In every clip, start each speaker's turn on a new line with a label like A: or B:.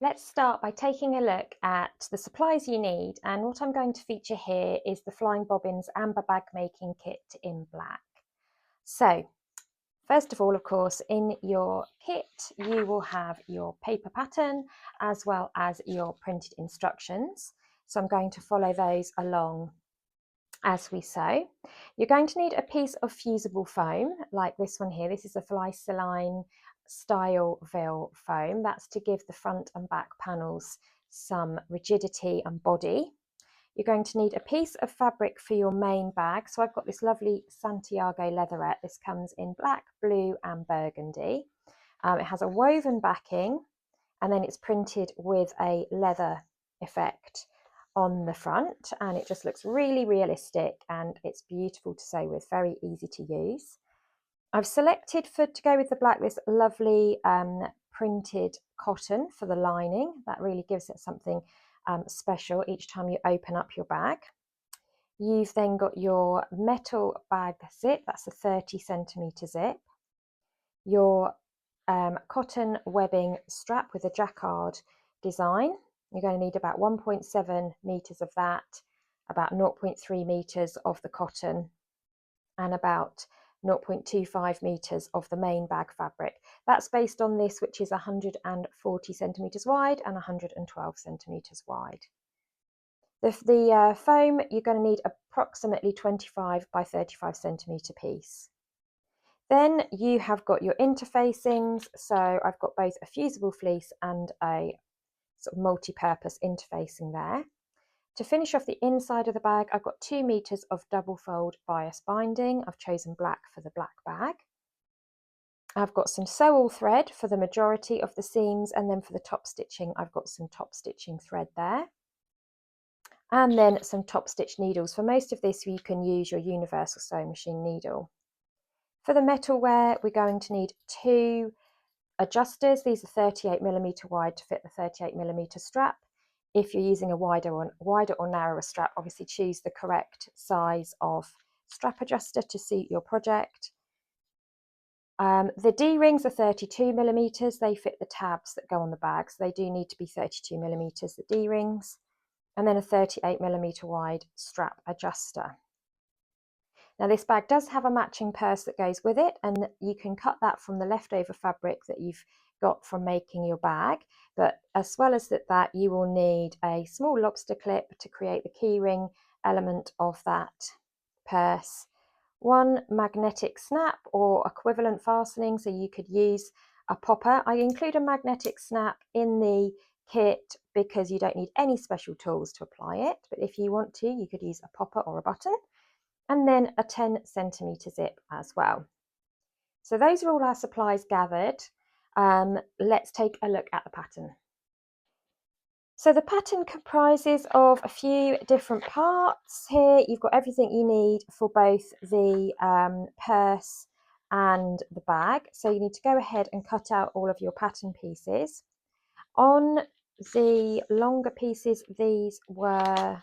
A: Let's start by taking a look at the supplies you need, and what I'm going to feature here is the Flying Bobbins Amber Bag Making Kit in black. So, first of all, of course, in your kit you will have your paper pattern as well as your printed instructions. So I'm going to follow those along as we sew. You're going to need a piece of fusible foam like this one here. This is a Flysaline style Veil foam. That's to give the front and back panels some rigidity and body. You're going to need a piece of fabric for your main bag. So I've got this lovely Santiago leatherette. This comes in black, blue and burgundy. It has a woven backing and then it's printed with a leather effect on the front, and it just looks really realistic and it's beautiful to sew with, very easy to use. I've selected to go with the black this lovely printed cotton for the lining. That really gives it something special each time you open up your bag. You've then got your metal bag zip, that's a 30cm zip. Your cotton webbing strap with a jacquard design. You're going to need about 1.7 meters of that, about 0.3 meters of the cotton, and about 0.25 meters of the main bag fabric. That's based on this, which is 140 centimeters wide and 112 centimeters wide. The foam, you're going to need approximately 25 by 35 centimeter piece. Then you have got your interfacings. So I've got both a fusible fleece and a sort of multi-purpose interfacing there. To finish off the inside of the bag, I've got 2 meters of double fold bias binding. I've chosen black for the black bag. I've got some sew-all thread for the majority of the seams, and then for the top stitching, I've got some top stitching thread there. And then some top stitch needles. For most of this, you can use your universal sewing machine needle. For the metalware, we're going to need 2 adjusters. These are 38mm wide to fit the 38mm strap. If you're using a wider or narrower strap, obviously choose the correct size of strap adjuster to suit your project. The D-rings are 32mm. They fit the tabs that go on the bag, so they do need to be 32mm, the D-rings. And then a 38mm wide strap adjuster. Now this bag does have a matching purse that goes with it, and you can cut that from the leftover fabric that you've got from making your bag. But as well as that, you will need a small lobster clip to create the keyring element of that purse, 1 magnetic snap or equivalent fastening, so you could use a popper. I include a magnetic snap in the kit because you don't need any special tools to apply it, but if you want to, you could use a popper or a button. And then a 10cm zip as well. So those are all our supplies gathered. Let's take a look at the pattern. So the pattern comprises of a few different parts. Here you've got everything you need for both the purse and the bag. So you need to go ahead and cut out all of your pattern pieces. On the longer pieces, these were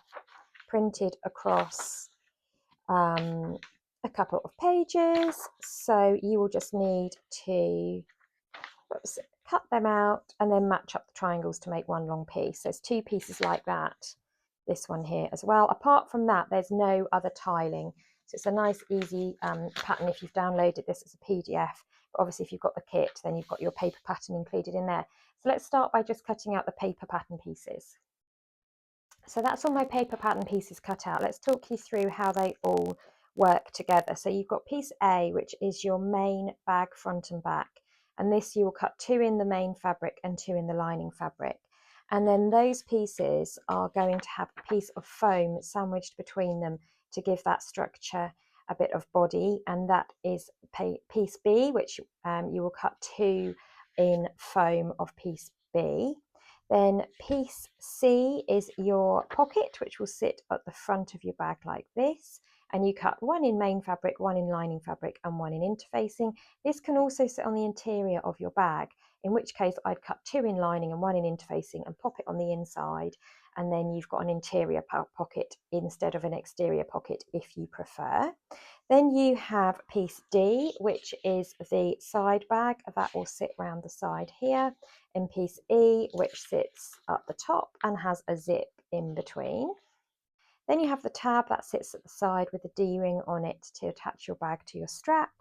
A: printed across a couple of pages, so you will just need to cut them out and then match up the triangles to make one long piece. There's 2 pieces like that, this one here as well. Apart from that, there's no other tiling, so it's a nice easy pattern if you've downloaded this as a PDF. But obviously if you've got the kit, then you've got your paper pattern included in there. So let's start by just cutting out the paper pattern pieces. So that's all my paper pattern pieces cut out. Let's talk you through how they all work together. So you've got piece A, which is your main bag front and back. And this you will cut 2 in the main fabric and 2 in the lining fabric. And then those pieces are going to have a piece of foam sandwiched between them to give that structure a bit of body. And that is piece B, which you will cut 2 in foam of piece B. Then piece C is your pocket, which will sit at the front of your bag like this. And you cut 1 in main fabric, 1 in lining fabric, and 1 in interfacing. This can also sit on the interior of your bag, in which case I'd cut 2 in lining and 1 in interfacing and pop it on the inside. And then you've got an interior pocket instead of an exterior pocket if you prefer. Then you have piece D, which is the side bag that will sit round the side here, and piece E, which sits at the top and has a zip in between. Then you have the tab that sits at the side with the D-ring on it to attach your bag to your strap.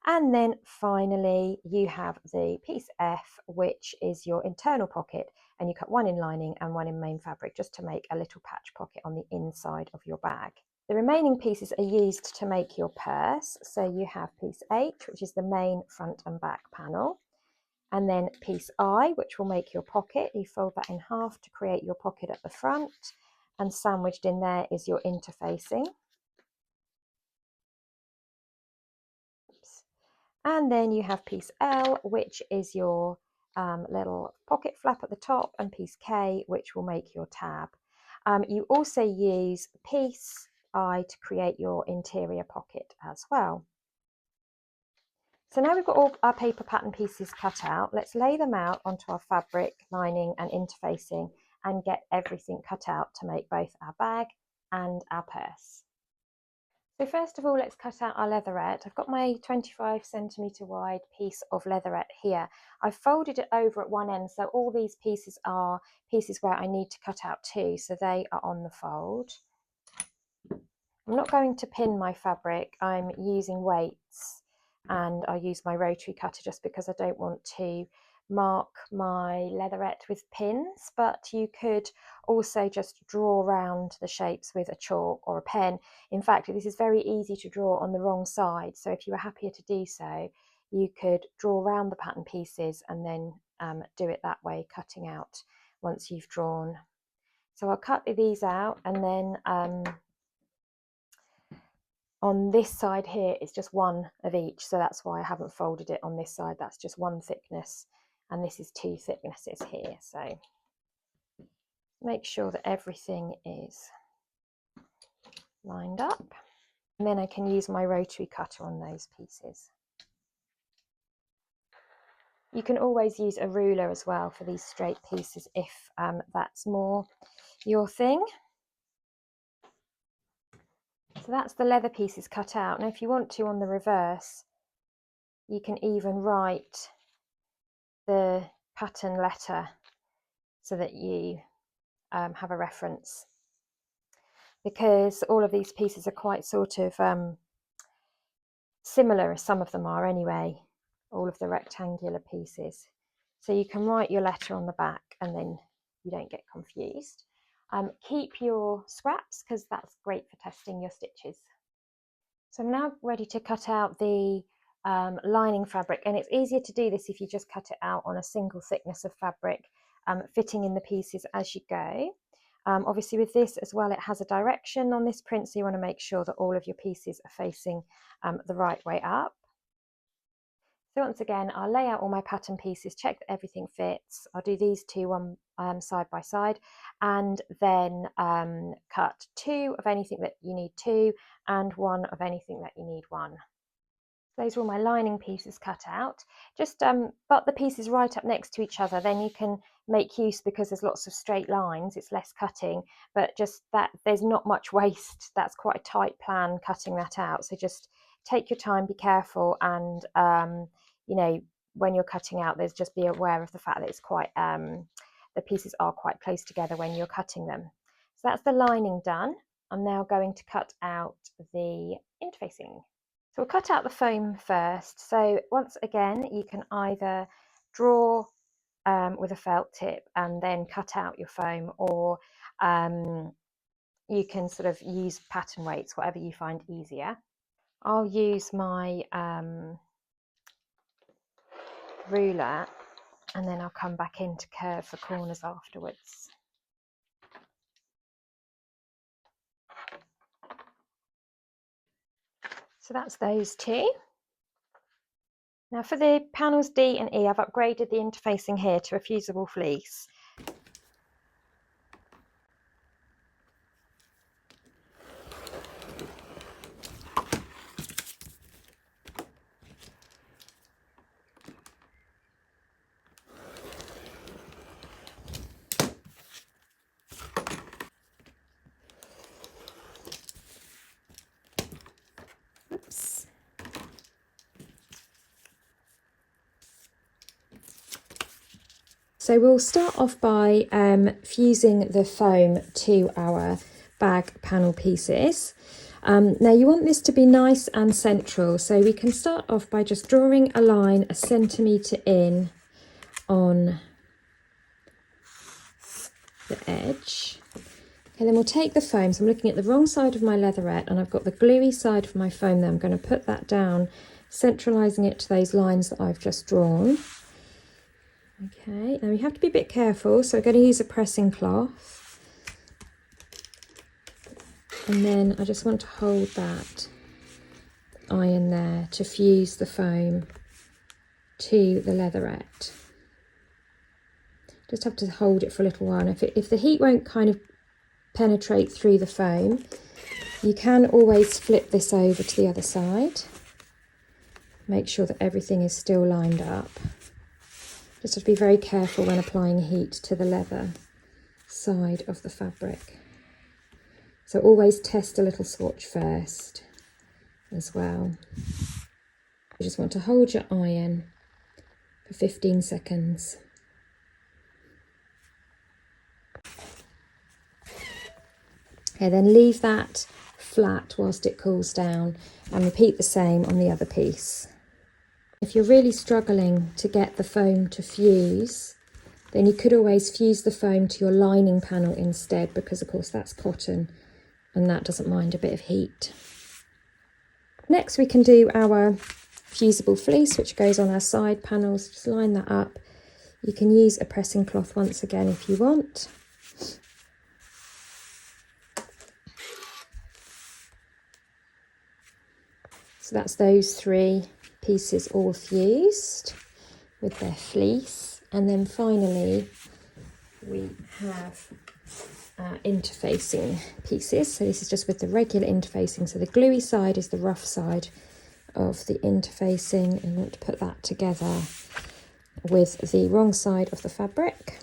A: And then finally you have the piece F, which is your internal pocket, and you cut one in lining and one in main fabric just to make a little patch pocket on the inside of your bag. The remaining pieces are used to make your purse. So you have piece H, which is the main front and back panel, and then piece I, which will make your pocket. You fold that in half to create your pocket at the front, and sandwiched in there is your interfacing. And then you have piece L, which is your little pocket flap at the top, and piece K, which will make your tab. You also use piece I to create your interior pocket as well. So now we've got all our paper pattern pieces cut out, let's lay them out onto our fabric, lining and interfacing and get everything cut out to make both our bag and our purse. So first of all, let's cut out our leatherette. I've got my 25cm wide piece of leatherette here. I've folded it over at one end, so all these pieces are pieces where I need to cut out too, so they are on the fold. I'm not going to pin my fabric, I'm using weights, and I use my rotary cutter just because I don't want to mark my leatherette with pins, but you could also just draw around the shapes with a chalk or a pen. In fact, this is very easy to draw on the wrong side, so if you were happier to do so, you could draw around the pattern pieces and then do it that way, cutting out once you've drawn. So I'll cut these out, and then on this side here it's just one of each, so that's why I haven't folded it on this side. That's just one thickness, and this is two thicknesses here. So make sure that everything is lined up, and then I can use my rotary cutter on those pieces. You can always use a ruler as well for these straight pieces if that's more your thing. So that's the leather pieces cut out. Now if you want to, on the reverse, you can even write the pattern letter so that you have a reference, because all of these pieces are quite sort of similar, as some of them are anyway, all of the rectangular pieces. So you can write your letter on the back and then you don't get confused. Keep your scraps because that's great for testing your stitches. So I'm now ready to cut out the lining fabric, and it's easier to do this if you just cut it out on a single thickness of fabric, fitting in the pieces as you go. Obviously with this as well, it has a direction on this print, so you want to make sure that all of your pieces are facing the right way up. So once again, I'll lay out all my pattern pieces, check that everything fits. I'll do these two side by side, and then cut two of anything that you need two, and one of anything that you need one. Those are all my lining pieces cut out. Just butt the pieces right up next to each other, then you can make use, because there's lots of straight lines, it's less cutting, but just that there's not much waste. That's quite a tight plan cutting that out, so just take your time, be careful, and you know, when you're cutting out, there's just be aware of the fact that it's quite the pieces are quite close together when you're cutting them. So that's the lining done. I'm now going to cut out the interfacing. So we'll cut out the foam first. So once again, you can either draw with a felt tip and then cut out your foam, or you can sort of use pattern weights, whatever you find easier. I'll use my ruler, and then I'll come back in to curve the corners afterwards. So that's those two. Now for the panels D and E, I've upgraded the interfacing here to a fusible fleece. So we'll start off by fusing the foam to our bag panel pieces. Now you want this to be nice and central, so we can start off by just drawing a line 1 centimetre in on the edge. Okay, then we'll take the foam, so I'm looking at the wrong side of my leatherette and I've got the gluey side of my foam there. I'm going to put that down, centralising it to those lines that I've just drawn. Okay, now you have to be a bit careful, so we're going to use a pressing cloth. And then I just want to hold that iron there to fuse the foam to the leatherette. Just have to hold it for a little while. And if the heat won't kind of penetrate through the foam, you can always flip this over to the other side. Make sure that everything is still lined up. Just have to be very careful when applying heat to the leather side of the fabric. So always test a little swatch first as well. You just want to hold your iron for 15 seconds. Okay, then leave that flat whilst it cools down and repeat the same on the other piece. If you're really struggling to get the foam to fuse, then you could always fuse the foam to your lining panel instead, because of course that's cotton and that doesn't mind a bit of heat. Next we can do our fusible fleece, which goes on our side panels. Just line that up. You can use a pressing cloth once again if you want. So that's those 3 pieces all fused with their fleece. And then finally we have interfacing pieces. So this is just with the regular interfacing. So the gluey side is the rough side of the interfacing, and you want to put that together with the wrong side of the fabric.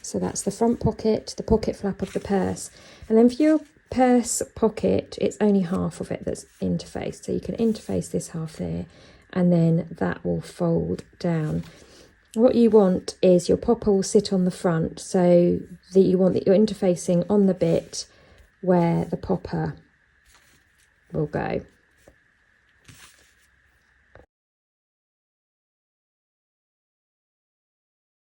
A: So that's the front pocket, the pocket flap of the purse. And then for your purse pocket, it's only half of it that's interfaced. So you can interface this half there, and then that will fold down. What you want is your popper will sit on the front, so that you want that you're interfacing on the bit where the popper will go.